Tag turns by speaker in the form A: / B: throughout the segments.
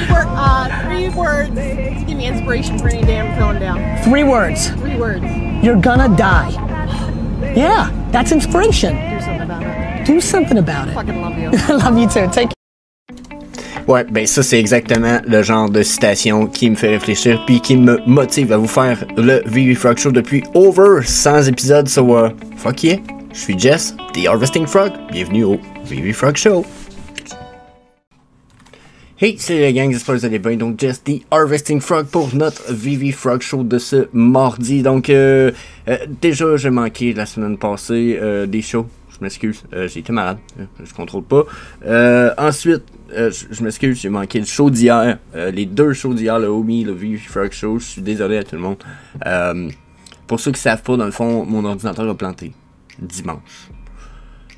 A: Three words to give me inspiration for any day I'm feeling down.
B: 3 words.
A: 3 words.
B: You're gonna die. Yeah, that's inspiration.
A: Do something about it.
B: Do something about it.
A: Fucking love you.
B: Love you too. Take care.
C: Ouais, ben ça c'est exactement le genre de citation qui me fait réfléchir puis qui me motive à vous faire le VV Frog Show depuis over 100 épisodes. So, fuck yeah, je suis Jess, The Harvesting Frog. Bienvenue au VV Frog Show. Hey, c'est la gang, j'espère que vous allez bien. Donc, Jess, The Harvesting Frog pour notre VV Frog Show de ce mardi. Donc, déjà, j'ai manqué la semaine passée des shows. Je m'excuse, j'ai été malade, je contrôle pas. Ensuite, je m'excuse, j'ai manqué le show d'hier, les 2 shows d'hier, le Homie, le VV Frog Show. Je suis désolé à tout le monde. Pour ceux qui savent pas, dans le fond, mon ordinateur a planté dimanche.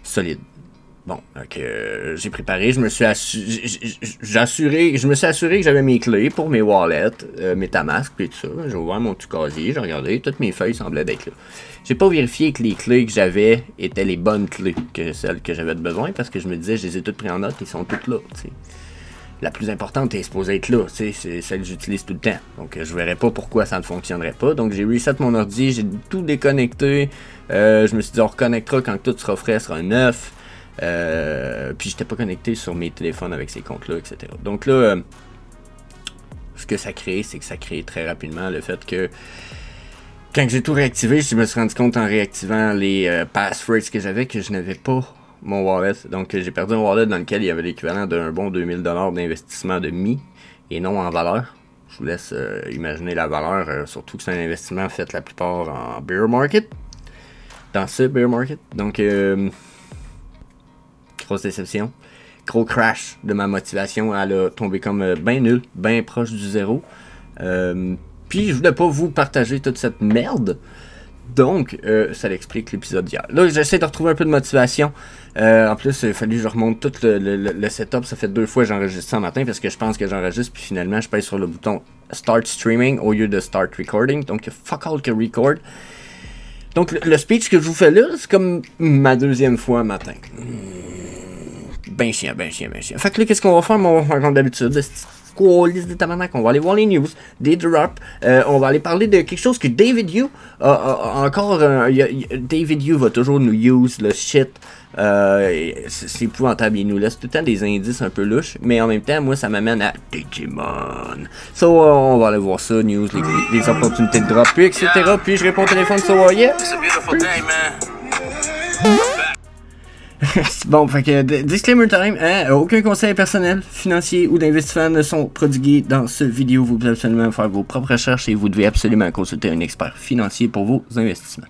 C: Solide. Bon, donc j'ai préparé, je me suis assuré que j'avais mes clés pour mes wallets, MetaMask et tout ça. J'ai ouvert mon petit casier, j'ai regardé, toutes mes feuilles semblaient d'être là. J'ai pas vérifié que les clés que j'avais étaient les bonnes clés que celles que j'avais de besoin parce que je me disais, je les ai toutes prises en note, ils sont toutes là, tu sais. La plus importante est supposée être là, tu sais, c'est celle que j'utilise tout le temps. Donc je verrais pas pourquoi ça ne fonctionnerait pas. Donc j'ai reset mon ordi, j'ai tout déconnecté. Je me suis dit, on reconnectera quand tout sera frais, sera neuf. Puis j'étais pas connecté sur mes téléphones avec ces comptes-là, etc. Donc là, ce que ça crée, c'est que ça crée très rapidement le fait que quand j'ai tout réactivé, je me suis rendu compte en réactivant les passphrases que j'avais que je n'avais pas mon wallet. Donc j'ai perdu un wallet dans lequel il y avait l'équivalent d'un bon 2000$ d'investissement de mi et non en valeur. Je vous laisse imaginer la valeur, surtout que c'est un investissement fait la plupart en bear market. Dans ce bear market. Donc grosse déception. Gros crash de ma motivation. Elle a tombé comme bien nul, bien proche du zéro. Puis je voulais pas vous partager toute cette merde. Donc, ça l'explique l'épisode d'hier. Là, j'essaie de retrouver un peu de motivation. En plus, il a fallu que je remonte tout le setup. Ça fait 2 fois que j'enregistre ça en matin parce que je pense que j'enregistre. Puis finalement, je pèse sur le bouton Start Streaming au lieu de Start Recording. Donc, fuck all que record. Donc, le speech que je vous fais là, c'est comme ma 2e fois matin. Ben chiant. Fait que là, qu'est-ce qu'on va faire? On va faire comme d'habitude. Liste de tabarnak. On va aller voir les news, des drops. On va aller parler de quelque chose que David Yu a encore. David Yu va toujours nous use le shit. C'est épouvantable. Il nous laisse tout le temps des indices un peu louches. Mais en même temps, moi, ça m'amène à Digimon. So, on va aller voir ça, news, les opportunités de drop, puis etc. Puis je réponds au téléphone, so yeah. It's a beautiful day, man. Bon, fait que disclaimer time, hein, aucun conseil personnel, financier ou d'investissement ne sont prodigués dans ce vidéo. Vous pouvez absolument faire vos propres recherches et vous devez absolument consulter un expert financier pour vos investissements.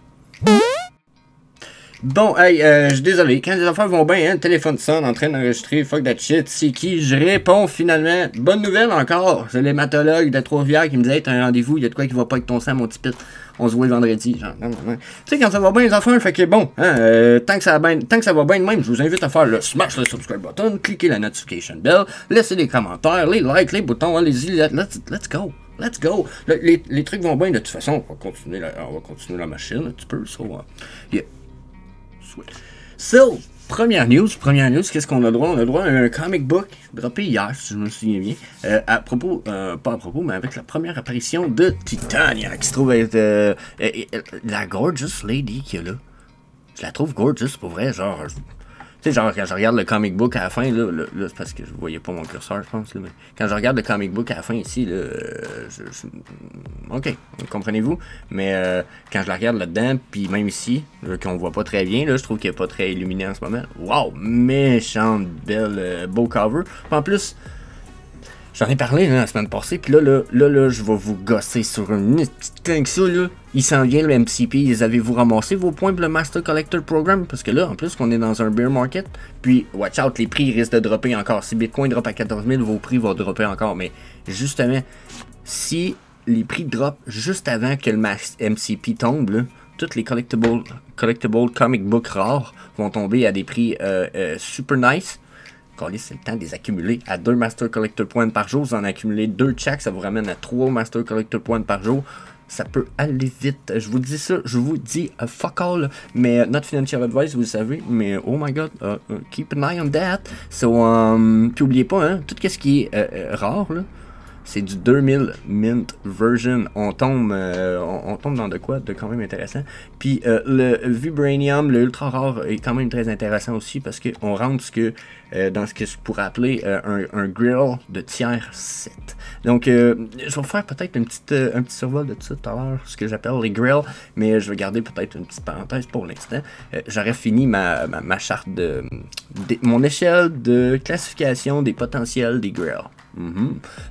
C: Bon, hey, je suis désolé, quand les affaires vont bien, hein, le téléphone sonne en train d'enregistrer, fuck that shit, c'est qui? Je réponds finalement, bonne nouvelle encore, c'est l'hématologue de Trois-Rivières qui me disait, hey, t'as un rendez-vous, il y a de quoi qui va pas avec ton sang, mon petit pit, on se voit le vendredi, genre, non. Tu sais, quand ça va bien les affaires, fait que bon, hein, tant que ça va bien de même, je vous invite à faire le smash le subscribe button, cliquez la notification bell, laissez les commentaires, les likes, les boutons, allez-y, let's go. Let's go! Les trucs vont bien, de toute façon, on va continuer la machine un petit peu, so, yeah. So, première news, qu'est-ce qu'on a droit? On a droit à un comic book droppé hier, si je me souviens bien, pas à propos, mais avec la première apparition de Titania, qui se trouve être la gorgeous lady qu'il y a là. Je la trouve gorgeous, pour vrai, genre... Tu sais, genre, quand je regarde le comic book à la fin, là c'est parce que je voyais pas mon curseur, je pense, là, mais quand je regarde le comic book à la fin, ici, là, ok, comprenez-vous, mais quand je la regarde là-dedans, puis même ici, qu'on voit pas très bien, là, je trouve qu'il est pas très illuminé en ce moment. Wow, méchante, belle, beau cover. En plus, j'en ai parlé là, la semaine passée, puis là, je vais vous gosser sur une petite thing que ça, là. Il s'en vient le MCP, les avez-vous ramassé vos points pour le Master Collector Program? Parce que là, en plus qu'on est dans un bear market, puis watch out, les prix risquent de dropper encore. Si Bitcoin drop à 14 000, vos prix vont dropper encore. Mais justement, si les prix drop juste avant que le MCP tombe, là, toutes les collectible comic book rares vont tomber à des prix super nice. C'est le temps de les accumuler à 2 Master Collector Points par jour. Vous en accumulez 2 chaque, ça vous ramène à 3 Master Collector Points par jour. ça peut aller vite. Je vous dis ça, je vous dis fuck all, mais not financial advice, vous le savez, mais oh my god, keep an eye on that. So, puis oubliez pas, hein, tout ce qui est rare, là, c'est du 2000 mint version. On tombe dans de quoi de quand même intéressant. Puis le Vibranium, le ultra rare, est quand même très intéressant aussi parce qu'on rentre dans ce que je pourrais appeler un grill de tiers 7. Donc je vais faire peut-être un petit survol de tout ça tout à l'heure, ce que j'appelle les grills, mais je vais garder peut-être une petite parenthèse pour l'instant. J'aurais fini ma charte mon échelle de classification des potentiels des grills.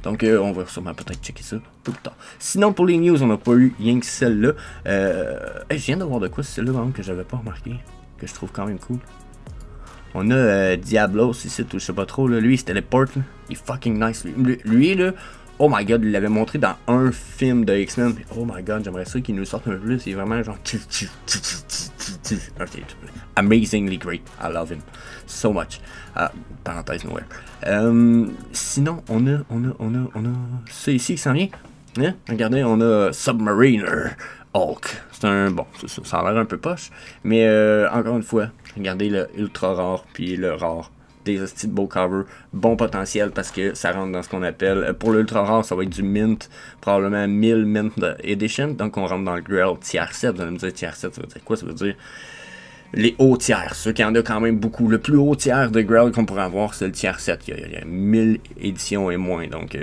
C: Donc on va sûrement peut-être checker ça plus tard. Sinon pour les news, on n'a pas eu rien que celle-là. Je viens de voir de quoi c'est celle-là que j'avais pas remarqué, que je trouve quand même cool. On a Diablos ici, je sais pas trop, là. Lui il se téléporte, là. Il est fucking nice. Lui là, oh my god, il l'avait montré dans un film de X-Men. Oh my god, j'aimerais ça qu'il nous sorte un peu plus. Il est vraiment genre amazingly great. I love him so much. Parenthèse nowhere. Sinon, on a ça ici qui s'en vient. Hein? Regardez, on a Submariner Hulk. C'est un bon, ça a l'air un peu poche, mais encore une fois, regardez le ultra rare puis le rare. Des hosties de beau cover, bon potentiel parce que ça rentre dans ce qu'on appelle, pour l'ultra rare ça va être du mint, probablement 1000 mint edition, donc on rentre dans le grill tiers 7, vous allez me dire tiers 7 ça veut dire quoi? Ça veut dire les hauts tiers, ceux qui en a quand même beaucoup. Le plus haut tiers de grill qu'on pourrait avoir c'est le tiers 7, il y a 1000 éditions et moins, donc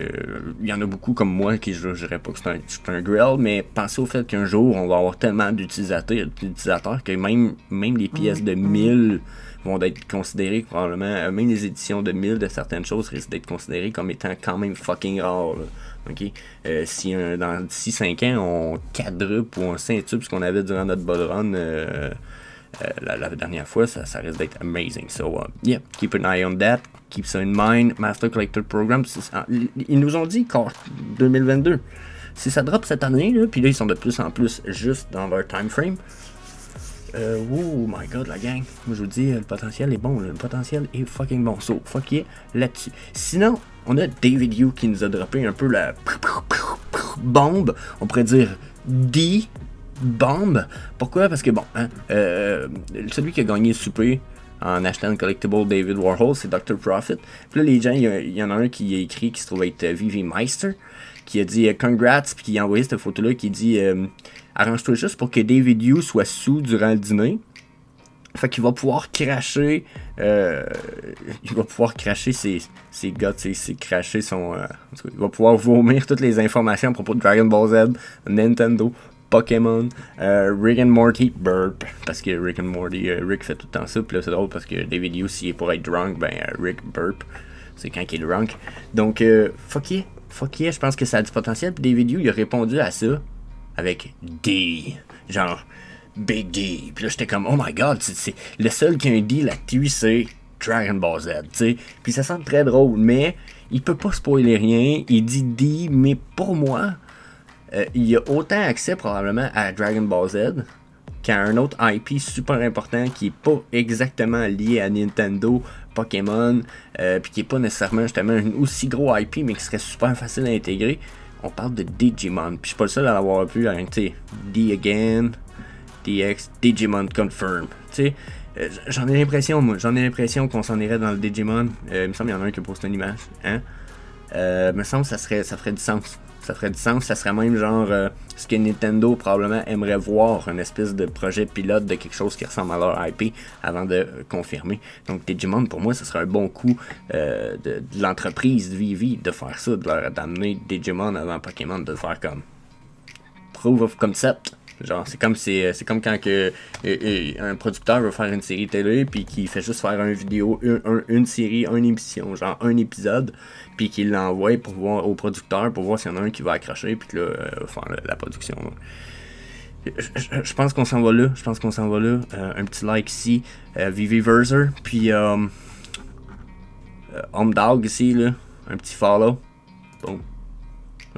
C: il y en a beaucoup comme moi qui je dirais pas que c'est un grill, mais pensez au fait qu'un jour on va avoir tellement d'utilisateurs que même les pièces de 1000 vont être considérées probablement, même les éditions de 1000 de certaines choses risquent d'être considérées comme étant quand même fucking rares. Ok, si d'ici 5 ans on quadruple ou on centuple ce qu'on avait durant notre bull run la dernière fois, ça risque d'être amazing. So yeah, keep an eye on that, keep ça in mind. Master Collector Program, ils nous ont dit qu'en 2022, si ça drop cette année, là, puis là ils sont de plus en plus juste dans leur time frame. Oh my god la gang, moi je vous dis le potentiel est bon, le potentiel est fucking bon, so fuck yeah là-dessus. Sinon on a David Yu qui nous a droppé un peu la bombe, on pourrait dire bombe. Pourquoi? Parce que bon, hein, celui qui a gagné le souper en achetant un collectible David Warhol, c'est Dr. Profit. Puis là les gens, il y en a un qui a écrit qui se trouve être Vivi Meister, qui a dit congrats, puis qui a envoyé cette photo là qui dit arrange-toi juste pour que David Yu soit sous durant le dîner. Fait qu'il va pouvoir cracher ses guts, ses cracher son en tout cas, il va pouvoir vomir toutes les informations à propos de Dragon Ball Z, Nintendo, Pokémon, Rick and Morty, burp, parce que Rick and Morty, Rick fait tout le temps ça, puis là c'est drôle parce que David Yu, s'il est pour être drunk, ben Rick burp, c'est quand il est drunk. Donc fuck yeah, je pense que ça a du potentiel, puis David Yu il a répondu à ça avec D, genre Big D, puis là j'étais comme oh my god, c'est le seul qui a un D là-dessus c'est Dragon Ball Z, tu sais, puis ça semble très drôle, mais il peut pas spoiler rien, il dit D, mais pour moi, il y a autant accès probablement à Dragon Ball Z qu'à un autre IP super important qui est pas exactement lié à Nintendo, Pokémon, puis qui est pas nécessairement justement un aussi gros IP mais qui serait super facile à intégrer. On parle de Digimon, puis je suis pas le seul à l'avoir vu, tu sais, D again, DX, Digimon confirm, tu sais. J'en ai l'impression qu'on s'en irait dans le Digimon. Il me semble qu'il y en a un qui a posté une image, hein. Me semble que ça ferait du sens. Ça ferait du sens, ça serait même genre ce que Nintendo probablement aimerait voir, une espèce de projet pilote de quelque chose qui ressemble à leur IP avant de confirmer. Donc Digimon pour moi ce serait un bon coup de l'entreprise Vivi de faire ça, d'amener Digimon avant Pokémon, de faire comme proof of concept. Genre c'est comme quand un producteur veut faire une série télé puis qui fait juste faire une vidéo, une série, une émission, genre un épisode, puis qu'il l'envoie pour voir au producteur pour voir s'il y en a un qui va accrocher puis que là faire la production. Je pense qu'on s'en va là, un petit like ici, Vivi Verser, puis Homedog ici là, un petit follow. Bon.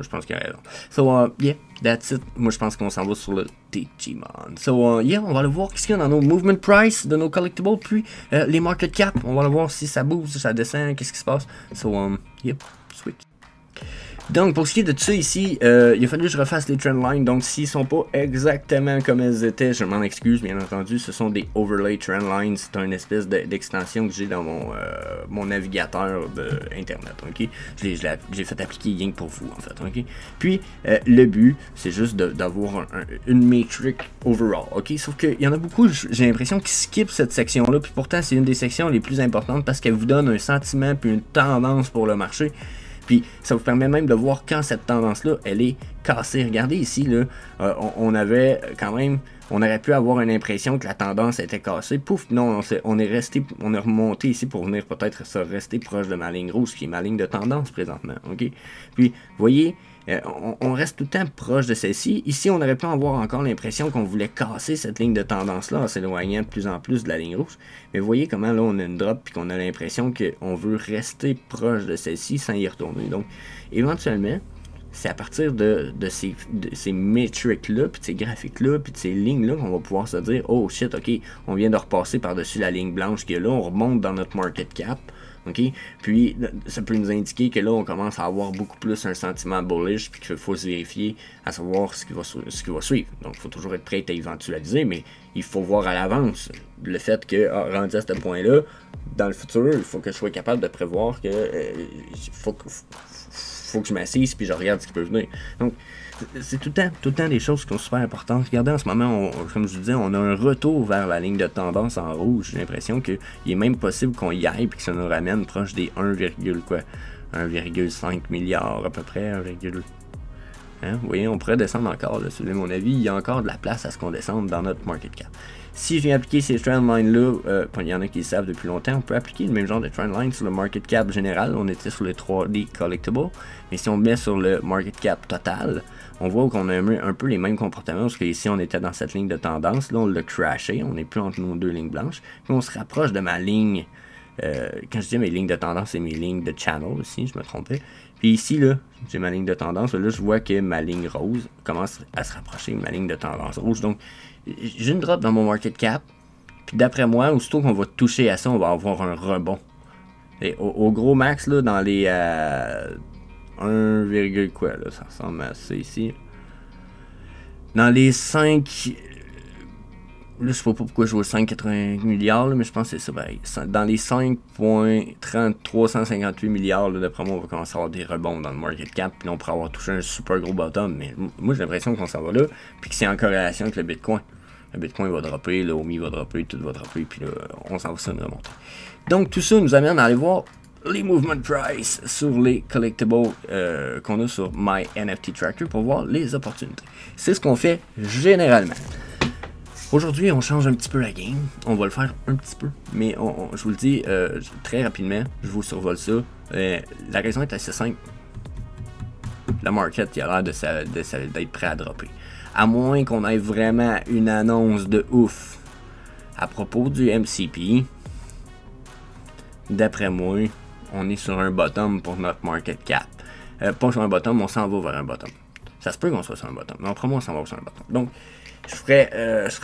C: Je pense qu'il y a raison. So, yeah, that's it. Moi, je pense qu'on s'en va sur le Digimon. So, yeah, on va aller voir qu'est-ce qu'il y a dans nos movement price de nos collectibles, puis les market cap. On va aller voir si ça bouge, si ça descend, qu'est-ce qui se passe. So, yep, switch. Donc, pour ce qui est de tout ça ici, il a fallu que je refasse les trendlines. Donc, s'ils sont pas exactement comme elles étaient, je m'en excuse, bien entendu. Ce sont des overlay trendlines. C'est une espèce d'extension que j'ai dans mon navigateur de Internet. Ok, j'ai fait appliquer rien que pour vous, en fait. Ok, puis le but, c'est juste d'avoir une métrique overall. Ok, sauf qu'il y en a beaucoup, j'ai l'impression, qui skippent cette section-là. Puis pourtant, c'est une des sections les plus importantes parce qu'elle vous donne un sentiment puis une tendance pour le marché. Puis ça vous permet même de voir quand cette tendance-là, elle est cassée. Regardez ici, là, on avait quand même, on aurait pu avoir une impression que la tendance était cassée. Pouf, non, on est remonté ici pour venir peut-être se rester proche de ma ligne rouge, qui est ma ligne de tendance présentement. Ok. Puis, vous voyez, on reste tout le temps proche de celle-ci. Ici, on aurait pu avoir encore l'impression qu'on voulait casser cette ligne de tendance-là en s'éloignant de plus en plus de la ligne rouge. Mais vous voyez comment là, on a une drop et qu'on a l'impression qu'on veut rester proche de celle-ci sans y retourner. Donc, éventuellement, c'est à partir de ces métriques-là, puis de ces graphiques-là, puis de ces lignes-là qu'on va pouvoir se dire « Oh shit, ok, on vient de repasser par-dessus la ligne blanche qui est là, on remonte dans notre market cap. » OK? Puis, ça peut nous indiquer que là, on commence à avoir beaucoup plus un sentiment bullish, puis qu'il faut se vérifier à savoir ce qui va suivre. Donc, il faut toujours être prêt à éventualiser, mais il faut voir à l'avance le fait que, rendu à ce point-là, dans le futur, il faut que je sois capable de prévoir que faut que je m'assise puis je regarde ce qui peut venir. Donc, c'est tout le temps des choses qui sont super importantes. Regardez, en ce moment, comme je vous disais, on a un retour vers la ligne de tendance en rouge. J'ai l'impression qu'il est même possible qu'on y aille et que ça nous ramène proche des 1,5 milliard à peu près. Hein? Vous voyez, on pourrait descendre encore. Là, selon mon avis, il y a encore de la place à ce qu'on descende dans notre market cap. Si je viens appliquer ces trendlines-là, il y en a qui le savent depuis longtemps, on peut appliquer le même genre de trendline sur le market cap général. On était sur les 3D collectible, mais si on met sur le market cap total, on voit qu'on a un peu les mêmes comportements, parce qu'ici on était dans cette ligne de tendance, là on l'a crashé, on n'est plus entre nos deux lignes blanches, puis on se rapproche de ma ligne, quand je dis mes lignes de tendance, c'est mes lignes de channel aussi, je me trompais. Puis ici, là, j'ai ma ligne de tendance, là je vois que ma ligne rose commence à se rapprocher de ma ligne de tendance rouge, donc j'ai une drop dans mon market cap, puis d'après moi, aussitôt qu'on va toucher à ça, on va avoir un rebond. Et au gros max, là, dans les 1, quoi, là, ça ressemble à ça ici. Dans les 5... Là, je sais pas pourquoi je vois 5,80 milliards, là, mais je pense que c'est ça. Ben, dans les 5,358 milliards, d'après moi, on va commencer à avoir des rebonds dans le market cap. Puis on pourrait avoir touché un super gros bottom. Mais moi, j'ai l'impression qu'on s'en va là. Puis que c'est en corrélation avec le Bitcoin. Le Bitcoin va dropper, le OMI va dropper, tout va dropper. Puis là, on s'en va sur une remontée. Donc, tout ça nous amène à aller voir les movement price sur les collectibles qu'on a sur My NFT Tracker pour voir les opportunités. C'est ce qu'on fait généralement. Aujourd'hui, on change un petit peu la game. On va le faire un petit peu. Mais je vous le dis très rapidement. Je vous survole ça. La raison est assez simple. La market il a l'air d'être prêt à dropper. À moins qu'on ait vraiment une annonce de ouf à propos du MCP. D'après moi, on est sur un bottom pour notre market cap. Pas sur un bottom, on s'en va vers un bottom. Ça se peut qu'on soit sur un bottom. Mais après moi, on s'en va sur un bottom. Donc, je ferais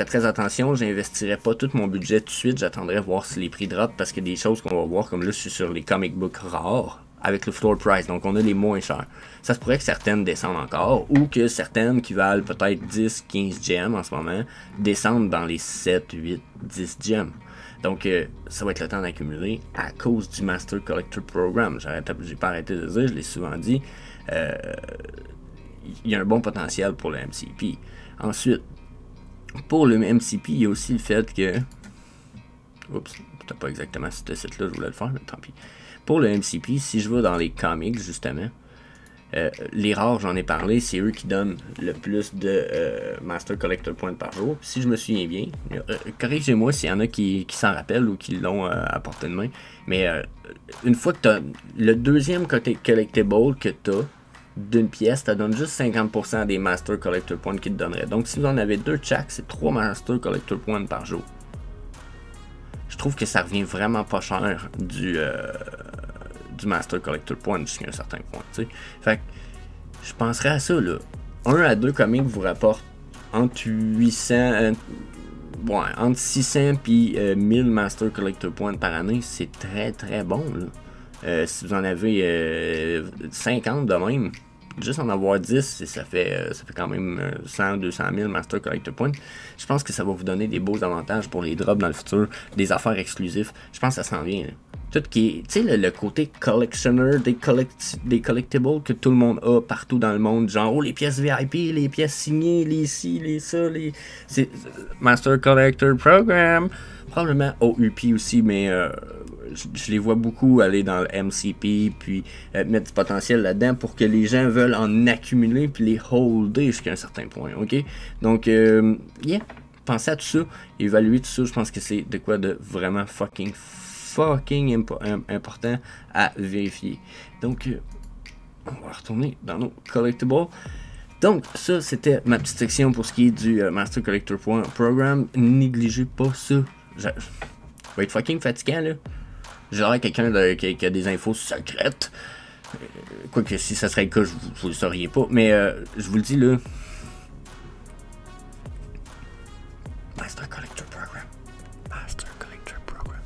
C: très attention, j'investirais pas tout mon budget tout de suite, j'attendrais voir si les prix drop parce qu'il y a des choses qu'on va voir, comme là je suis sur les comic books rares avec le floor price, donc on a les moins chers. Ça se pourrait que certaines descendent encore ou que certaines qui valent peut-être 10, 15 gems en ce moment descendent dans les 7, 8, 10 gems. Donc ça va être le temps d'accumuler à cause du Master Collector Program. J'ai pas arrêté de le dire, je l'ai souvent dit. Il y a un bon potentiel pour le MCP. Ensuite, pour le MCP, il y a aussi le fait que... Oups, peut-être pas exactement ce site-là, je voulais le faire, mais tant pis. Pour le MCP, si je vais dans les comics, justement, les rares, j'en ai parlé, c'est eux qui donnent le plus de Master Collector Points par jour. Si je me souviens bien, corrigez-moi s'il y en a qui s'en rappellent ou qui l'ont à portée de main, mais une fois que tu as le deuxième collectible que tu as, d'une pièce, ça donne juste 50% des Master Collector Points qu'ils te donneraient. Donc si vous en avez 2 chaque, c'est 3 Master Collector Points par jour. Je trouve que ça revient vraiment pas cher du Master Collector Point jusqu'à un certain point. T'sais. Fait que je penserais à ça là. 1 à 2 comics vous rapportent entre 800, entre 600 et 1000 Master Collector Points par année. C'est très très bon là. Si vous en avez 50 de même, juste en avoir 10, ça fait quand même 100, 200 000 Master Collector Points. Je pense que ça va vous donner des beaux avantages pour les drops dans le futur, des affaires exclusives. Je pense que ça s'en vient. Là. Tout qui est, tu sais, le côté collectionneur des collectibles que tout le monde a partout dans le monde, genre les pièces VIP, les pièces signées, les ci, les ça, c'est Master Collector Program, probablement OUP aussi, mais je les vois beaucoup aller dans le MCP puis mettre du potentiel là-dedans pour que les gens veulent en accumuler puis les holder jusqu'à un certain point, ok? Donc, yeah, pensez à tout ça, évaluer tout ça, je pense que c'est de quoi de vraiment fucking important à vérifier. Donc, on va retourner dans nos collectibles. Donc, ça, c'était ma petite section pour ce qui est du Master Collector Program. Négligez pas ça. Je vais être fucking fatigant, là. J'ai l'air quelqu'un qui a des infos secrètes. Quoique, si ça serait le cas, vous le sauriez pas. Mais, je vous le dis, là. Master Collector Program. Master Collector Program.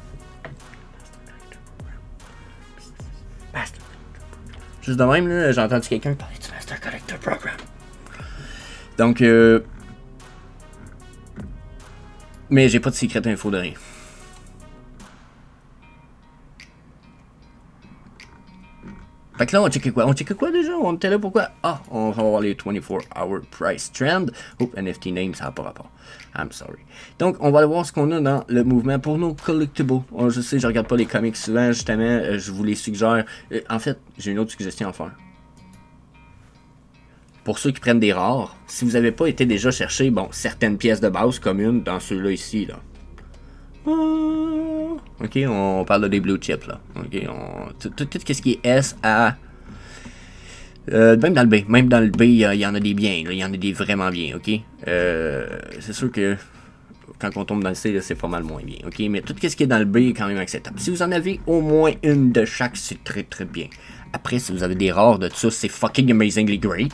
C: Master Collector Program. Juste de même, là, j'ai entendu quelqu'un parler du Master Collector Program. Donc, mais j'ai pas de secret info de rien. Fait que là, on checkait quoi? On checkait quoi déjà? On était là pourquoi? Ah, on va voir les 24-hour price trend. Oups, NFT name, ça n'a pas rapport. I'm sorry. Donc, on va aller voir ce qu'on a dans le mouvement pour nos collectibles. Je sais, je regarde pas les comics souvent, justement, je vous les suggère. En fait, j'ai une autre suggestion à faire. Pour ceux qui prennent des rares, si vous n'avez pas été déjà chercher, bon, certaines pièces de base communes dans ceux-là ici, là. Ok, on parle de des blue chips, là. Ok, tout ce qui est S, A. Même dans le B, il y en a des biens, il y en a des vraiment bien, ok. C'est sûr que quand on tombe dans le C, c'est pas mal moins bien, ok. Mais tout ce qui est dans le B est quand même acceptable. Si vous en avez au moins une de chaque, c'est très très bien. Après, si vous avez des rares de tout ça, c'est fucking amazingly great.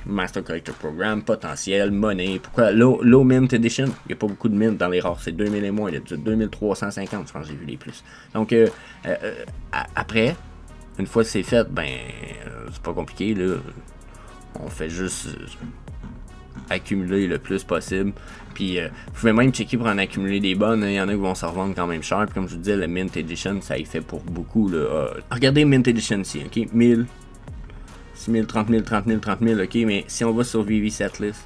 C: Master Collector Program, potentiel, monnaie. Pourquoi low mint edition? Il n'y a pas beaucoup de mint dans les rares, c'est 2000 et moins, il y a 2350, je pense que j'ai vu les plus. Donc, après, une fois que c'est fait, ben, c'est pas compliqué, là. On fait juste accumuler le plus possible. Puis, vous pouvez même checker pour en accumuler des bonnes. Il y en a qui vont se revendre quand même cher. Puis, comme je vous disais, le Mint Edition, ça y fait pour beaucoup, là. Regardez Mint Edition ici, ok? 1000. 6 000, 30 000, 30 000, 30 000, ok, mais si on va sur VV Setlist.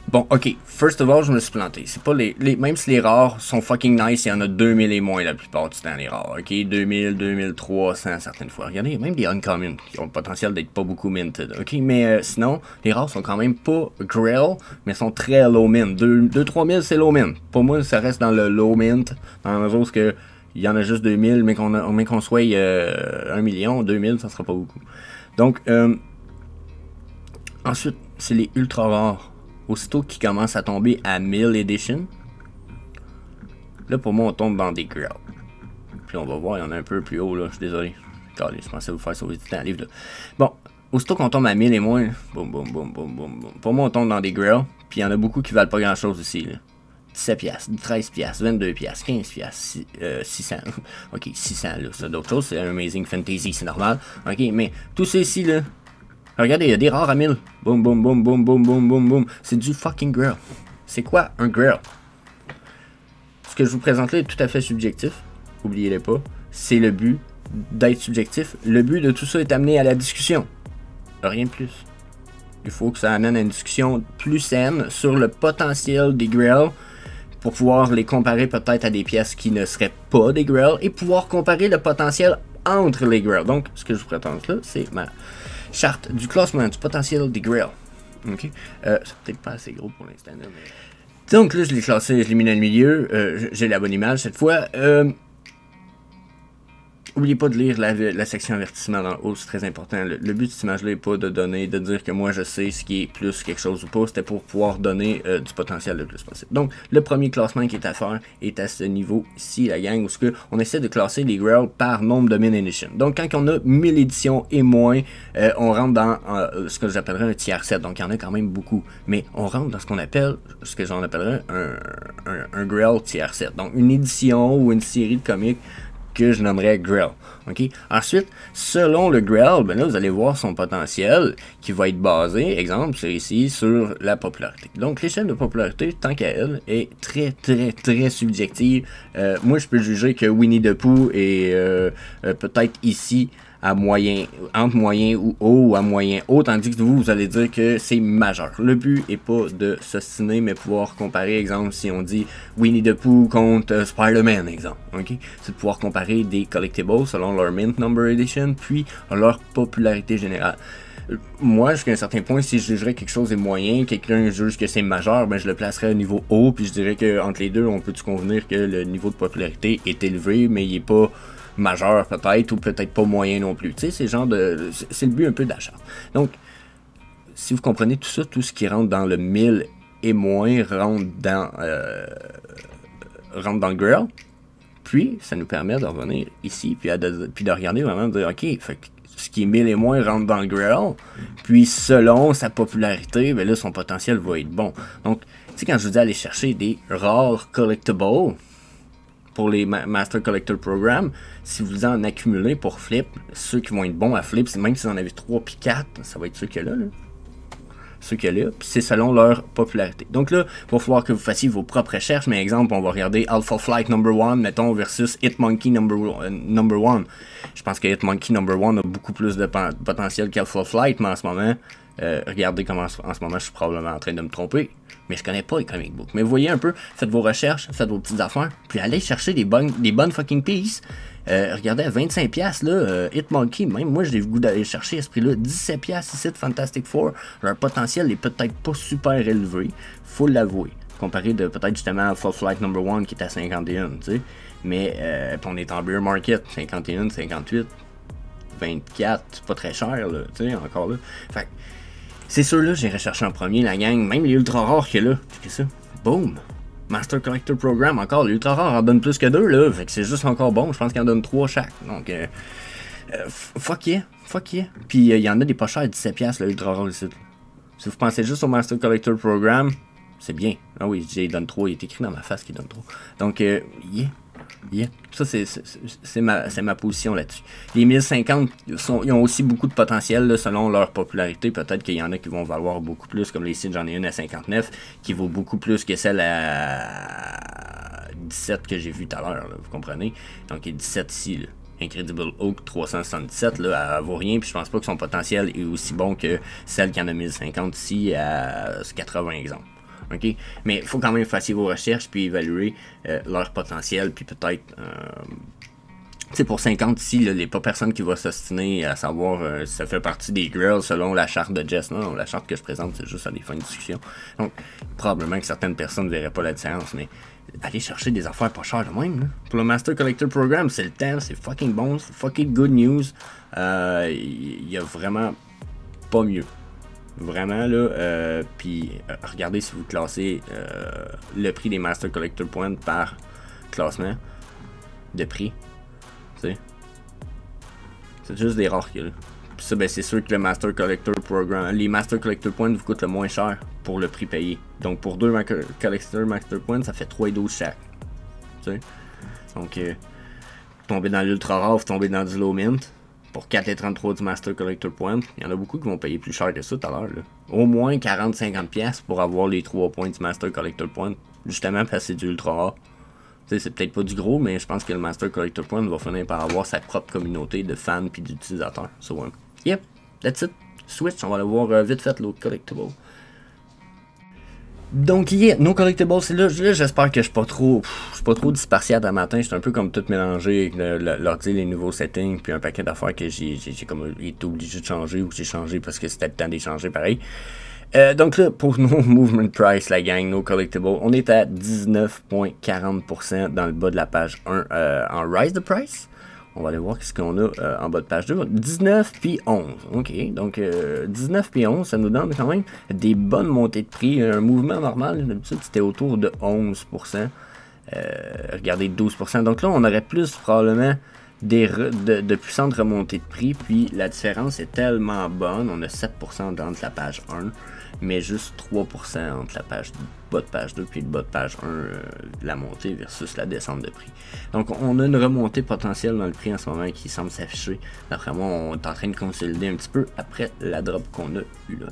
C: Bon, ok, first of all, je me suis planté. C'est pas même si les rares sont fucking nice, il y en a 2000 et moins la plupart du temps, les rares, ok, 2000, 2300 certaines fois. Regardez, il y a même des uncommon qui ont le potentiel d'être pas beaucoup minted, ok, mais sinon, les rares sont quand même pas grail, mais sont très low mint. 2-3 000, c'est low mint. Pour moi, ça reste dans le low mint, dans la mesure où il y en a juste 2000, mais qu'on soit 1 million, 2000, ça sera pas beaucoup. Donc, ensuite, c'est les ultra rares. Aussitôt qu'ils commencent à tomber à 1000 edition, là, pour moi, on tombe dans des grails. Puis on va voir, il y en a un peu plus haut, là. Je suis désolé. Je pensais vous faire sauver du temps, livre, là. Bon, aussitôt qu'on tombe à 1000 et moins, boum, boum, boum, boum, boum, boum. Pour moi, on tombe dans des grails. Puis il y en a beaucoup qui valent pas grand-chose ici, là. 17 piastres, 13 piastres, 22 piastres, 15 piastres, 600. Ok, 600, là, c'est d'autres choses, c'est un Amazing Fantasy, c'est normal. Ok, mais tout ça ici, là, regardez, il y a des rares à 1000. Boum, boum, boum, boum, boum, boum, boum, boum. C'est du fucking grail. C'est quoi un grail? Ce que je vous présente là est tout à fait subjectif. Oubliez-le pas. C'est le but d'être subjectif. Le but de tout ça est amené à la discussion. Rien de plus. Il faut que ça amène à une discussion plus saine sur le potentiel des grails, pour pouvoir les comparer peut-être à des pièces qui ne seraient pas des grails et pouvoir comparer le potentiel entre les grails. Donc, ce que je vous présente là, c'est ma charte du classement du potentiel des grails. Ok? C'est peut-être pas assez gros pour l'instant. Mais... Donc là, je l'ai classé, je l'ai mis dans le milieu. J'ai la bonne image cette fois. N'oubliez pas de lire la section avertissement dans le haut, c'est très important. Le but de cette image-là n'est pas de dire que moi je sais ce qui est plus quelque chose ou pas, c'était pour pouvoir donner du potentiel le plus possible. Donc, le premier classement qui est à faire est à ce niveau-ci, la gang, où on essaie de classer les grails par nombre de min edition. Donc, quand on a 1000 éditions et moins, on rentre dans ce que j'appellerais un tiers set. Donc, il y en a quand même beaucoup. Mais on rentre dans ce que j'en appellerais un grail tiers set. Donc, une édition ou une série de comics que je nommerais Grail. Okay? Ensuite, selon le Grail, ben là, vous allez voir son potentiel qui va être basé, exemple, c'est ici, sur la popularité. Donc, l'échelle de popularité, tant qu'à elle, est très subjective. Moi, je peux juger que Winnie the Pooh est peut-être ici à moyen, entre moyen ou haut ou à moyen haut, tandis que vous allez dire que c'est majeur. Le but est pas de s'ostiner, mais pouvoir comparer, exemple, si on dit Winnie the Pooh contre Spider-Man, exemple, ok? C'est de pouvoir comparer des collectibles selon leur mint number edition, puis leur popularité générale. Moi, jusqu'à un certain point, si je jugerais quelque chose est moyen, quelqu'un juge que c'est majeur, ben je le placerais au niveau haut, puis je dirais que entre les deux, on peut-tu convenir que le niveau de popularité est élevé, mais il est pas majeur peut-être, ou peut-être pas moyen non plus. Tu sais, c'est genre de. C'est le but un peu d'achat. Donc, si vous comprenez tout ça, tout ce qui rentre dans le 1000 et moins rentre dans le Grail. Puis, ça nous permet de revenir ici, puis de regarder vraiment, de dire, OK, fait que ce qui est 1000 et moins rentre dans le Grail, puis selon sa popularité, ben là, son potentiel va être bon. Donc, tu sais, quand je vous dis aller chercher des rares collectibles pour les Master Collector Program, si vous en accumulez pour flip, ceux qui vont être bons à flip, même si vous en avez 3 puis 4, ça va être ceux qu'il y a là. Ceux qu'il y a là, puis c'est selon leur popularité. Donc là, il va falloir que vous fassiez vos propres recherches, mais exemple, on va regarder Alpha Flight number 1, mettons, versus Hitmonkey number 1. Je pense que Hitmonkey number 1 a beaucoup plus de potentiel qu'Alpha Flight, mais en ce moment, regardez comment en ce moment je suis probablement en train de me tromper. Mais je connais pas les comic books. Mais vous voyez un peu, faites vos recherches, faites vos petites affaires, puis allez chercher des bonnes fucking pieces. Regardez à 25$, là, Hitmonkey, même moi j'ai le goût d'aller chercher à ce prix-là. 17$ ici de Fantastic Four. Leur potentiel est peut-être pas super élevé, faut l'avouer. Comparé de peut-être justement à Full Flight number 1 qui est à 51$, tu sais. Mais on est en bear market, 51, 58, 24, c'est pas très cher, là, tu sais, encore là. Fait c'est ceux-là j'ai recherché en premier, la gang, même les ultra rares qu'il y a là. Qu'est-ce que c'est ça? Boom! Master Collector Program, encore, les ultra rares en donnent plus que 2, là. Fait que c'est juste encore bon, je pense qu'il en donne 3 chaque. Donc, fuck yeah. Puis il y en a des pas chers à 17$, là, ultra rares ici. Si vous pensez juste au Master Collector Program, c'est bien. Ah oui, il donne 3, il est écrit dans ma face qu'il donne 3. Donc, yeah. Ça, c'est ma position là-dessus. Les 1050, ils ont aussi beaucoup de potentiel là, selon leur popularité. Peut-être qu'il y en a qui vont valoir beaucoup plus, comme les ici, j'en ai une à 59, qui vaut beaucoup plus que celle à 17 que j'ai vu tout à l'heure, vous comprenez? Donc, il y a 17 ici, là. Incredible Hulk 377, là, elle vaut rien, puis je pense pas que son potentiel est aussi bon que celle qui en a 1050 ici à 80 exemple. Okay? Mais il faut quand même faire vos recherches puis évaluer leur potentiel, puis peut-être tu sais, pour 50 ici, il n'y a pas personne qui va s'ostiner à savoir si ça fait partie des girls selon la charte de Jess. Non, la charte que je présente, c'est juste à des fins de discussion. Donc, probablement que certaines personnes ne verraient pas la différence, mais allez chercher des affaires pas chères de même. Là. Pour le Master Collector Program, c'est le temps, c'est fucking bon, c'est fucking good news. Il y a vraiment pas mieux. Vraiment là, puis regardez si vous classez le prix des Master Collector Points par classement de prix. C'est juste des rares qu'il y a là. Puis ça, ben, c'est sûr que le Master Collector Program, les Master Collector Points vous coûtent le moins cher pour le prix payé. Donc pour 2 Collector Master Points, ça fait 3,12 chaque. T'sais? Donc tomber dans l'ultra rare, vous tombez dans du low mint. Pour 4,33$ du Master Collector Point, il y en a beaucoup qui vont payer plus cher que ça tout à l'heure. Au moins 40-50$ pour avoir les 3 points du Master Collector Point. Justement parce que c'est du ultra rare. C'est peut-être pas du gros, mais je pense que le Master Collector Point va finir par avoir sa propre communauté de fans et d'utilisateurs. So, yep, that's it. Switch, on va aller voir vite fait l'autre collectible. Donc, yeah, nos collectibles, c'est là j'espère que je suis pas trop dispartiate à matin. Je suis un peu comme tout mélangé avec l'ordi, les nouveaux settings, puis un paquet d'affaires que j'ai comme été obligé de changer ou que j'ai changé parce que c'était le temps d'échanger pareil. Donc là, pour nos movement price, la gang, nos collectibles, on est à 19,40% dans le bas de la page 1 en rise the price. On va aller voir ce qu'on a en bas de page 2. 19 puis 11. OK. Donc, 19 puis 11, ça nous donne quand même des bonnes montées de prix. Un mouvement normal, d'habitude, c'était autour de 11%. Regardez, 12%. Donc là, on aurait plus probablement de puissantes remontées de prix, puis la différence est tellement bonne, on a 7% entre la page 1, mais juste 3% entre la page bas de page 2 puis le bas de page 1, la montée versus la descente de prix. Donc on a une remontée potentielle dans le prix en ce moment qui semble s'afficher. D'après moi, on est en train de consolider un petit peu après la drop qu'on a eue là.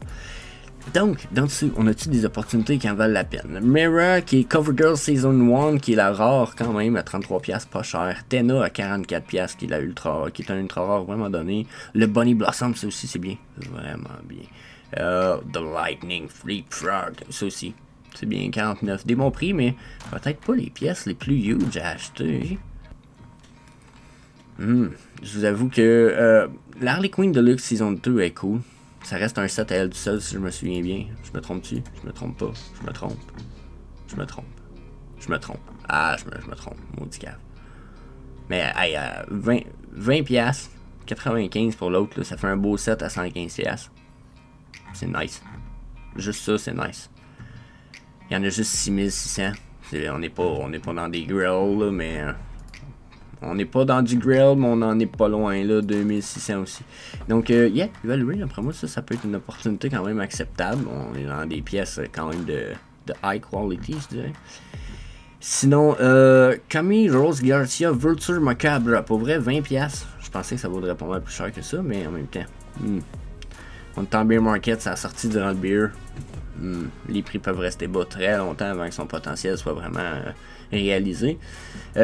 C: Donc, dans dessous, on a-tu des opportunités qui en valent la peine? Mira, qui est CoverGirl Season 1, qui est la rare quand même, à 33$, pas cher. Tena à 44$, qui est la ultra rare, qui est un ultra rare vraiment donné. Le Bunny Blossom, ça aussi, c'est bien. Vraiment bien. The Lightning Fleet Frog, ça aussi. C'est bien, 49$. Des bons prix, mais peut-être pas les pièces les plus huge à acheter. Je vous avoue que l'Harley Quinn Deluxe Season 2 est cool. Ça reste un set à elle du seul, si je me souviens bien. Je me trompe-tu? Je me trompe pas. Je me trompe. Je me trompe. Je me trompe. Ah, je me trompe. Maudit cave. Mais, hey, 20$, 95$ pour l'autre, ça fait un beau set à 115$. C'est nice. Juste ça, c'est nice. Il y en a juste 6600. On n'est pas dans des grills, là, mais... on n'est pas dans du grill, mais on n'en est pas loin, là, 2600 aussi. Donc, yeah, évaluer, après moi, ça peut être une opportunité quand même acceptable. On est dans des pièces quand même de high quality, je dirais. Sinon, Camille Rose Garcia Vulture Macabre, pour vrai, 20$. Je pensais que ça vaudrait pas mal plus cher que ça, mais en même temps, on est en bear market, ça a sorti durant le beer. Les prix peuvent rester bas très longtemps avant que son potentiel soit vraiment réalisé.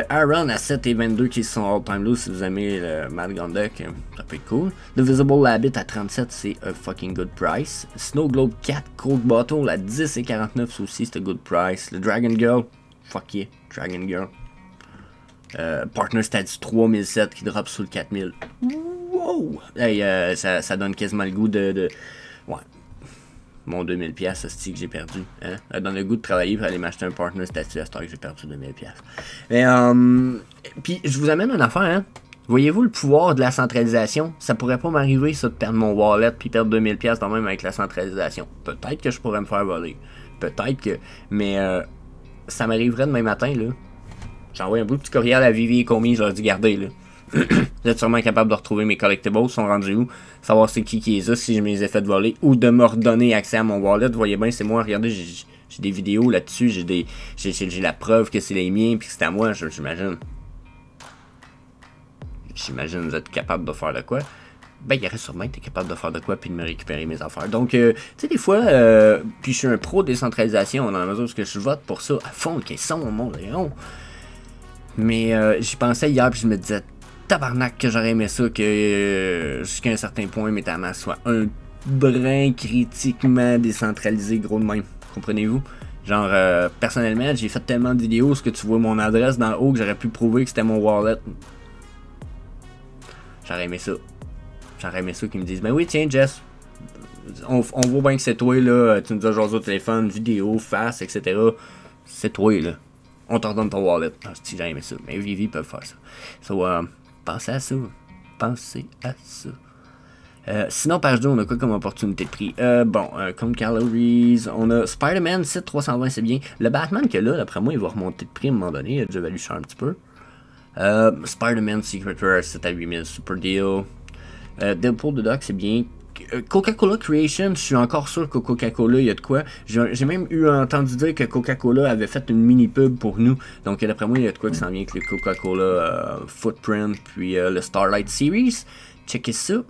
C: Aaron à 7,22 qui sont all-time low si vous aimez le Mad Gondok, ça peut être cool. The Visible Labbit à 37, c'est a fucking good price. Snow Globe 4 Coke Bottle à 10,49, ça aussi c'est a good price. Le Dragon Girl, fuck yeah, Dragon Girl. Partner Status 3007 qui drop sous le 4000. Wow! Hey, ça donne quasiment le goût de... Ouais. Mon 2000$, c'est que j'ai perdu. Hein? Ça donne le goût de travailler pour aller m'acheter un partner statut à ce temps que j'ai perdu 2000$. Mais, puis, je vous amène une affaire, hein. Voyez-vous le pouvoir de la centralisation? Ça pourrait pas m'arriver, ça, de perdre mon wallet puis perdre 2000$ quand même avec la centralisation. Peut-être que je pourrais me faire voler. Peut-être que... Mais, ça m'arriverait demain matin, là. J'envoie un beau petit courriel à Vivi et Comey, je leur dis garder, là. Vous êtes sûrement capable de retrouver mes collectibles, sont rendus où, savoir c'est qui les a, si je me les ai fait voler, ou de me redonner accès à mon wallet. Vous voyez bien, c'est moi, regardez, j'ai des vidéos là-dessus, j'ai la preuve que c'est les miens, puis que c'est à moi, j'imagine. J'imagine vous êtes capable de faire de quoi. Ben, il y aurait sûrement été capable de faire de quoi, puis de me récupérer mes affaires. Donc, tu sais, des fois, puis je suis un pro décentralisation, dans la mesure où je vote pour ça à fond, qu'ils sont mon léon. Mais j'y pensais hier, puis je me disais, tabarnak que j'aurais aimé ça que jusqu'à un certain point Metamask soit un brin critiquement décentralisé gros de même. Comprenez-vous? Genre personnellement j'ai fait tellement de vidéos ce que tu vois mon adresse dans le haut que j'aurais pu prouver que c'était mon wallet. J'aurais aimé ça. J'aurais aimé ça qu'ils me disent ben oui tiens Jess, on voit bien que c'est toi là, tu nous as jasé au téléphone, vidéo, face, etc. C'est toi là. On t'en donne ton wallet. Ah, si j'ai aimé ça. Mais Vivi peuvent faire ça. So, pensez à ça. Pensez à ça. Sinon, page 2, on a quoi comme opportunité de prix? Comme Calories, on a Spider-Man 7320, c'est bien. Le Batman que là, d'après moi, il va remonter de prix à un moment donné. Il a déjà valu cher un petit peu. Spider-Man Secret Rare, c'est à 8000, super deal. Deadpool the Duck, c'est bien. Coca-Cola Creation, je suis encore sûr que Coca-Cola, il y a de quoi. J'ai même entendu dire que Coca-Cola avait fait une mini-pub pour nous. Donc, d'après moi, il y a de quoi qui s'en vient avec le Coca-Cola Footprint, puis le Starlight Series. Checkez ça.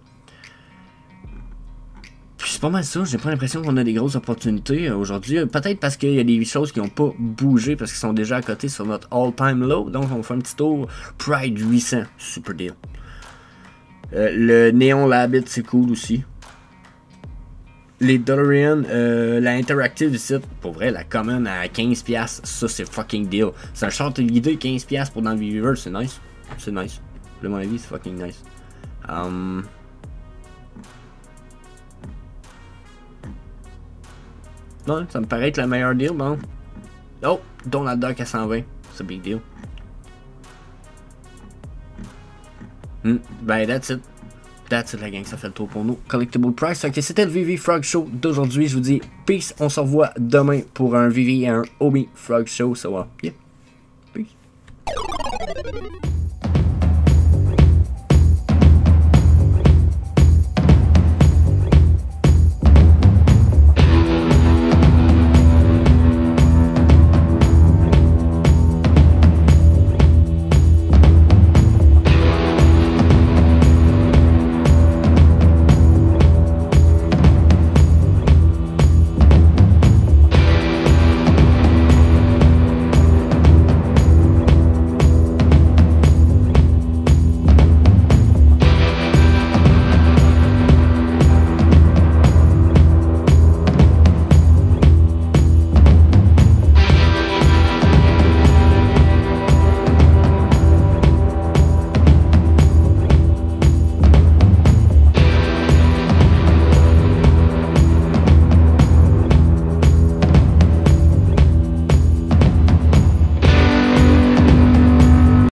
C: Puis c'est pas mal ça, j'ai pas l'impression qu'on a des grosses opportunités aujourd'hui. Peut-être parce qu'il y a des choses qui n'ont pas bougé, parce qu'ils sont déjà à côté sur notre all-time low. Donc, on fait un petit tour. Pride 800, super deal. Le Neon Labbit, c'est cool aussi. Les DeLorean, la Interactive ici, pour vrai, la common à 15$, ça c'est fucking deal. C'est un short guidé 15$ pour dans le Viviverse, c'est nice. C'est nice. À mon avis, c'est fucking nice. Non, ça me paraît être la meilleure deal, bon. Oh, Donald Duck à 120, c'est big deal. Ben, that's it. That's it, la gang, ça fait le tour pour nous. Collectible Price. Ok, c'était le Vivi Frog Show d'aujourd'hui. Je vous dis peace. On se revoit demain pour un Vivi et un Omi Frog Show. Ça va. Yeah. Peace.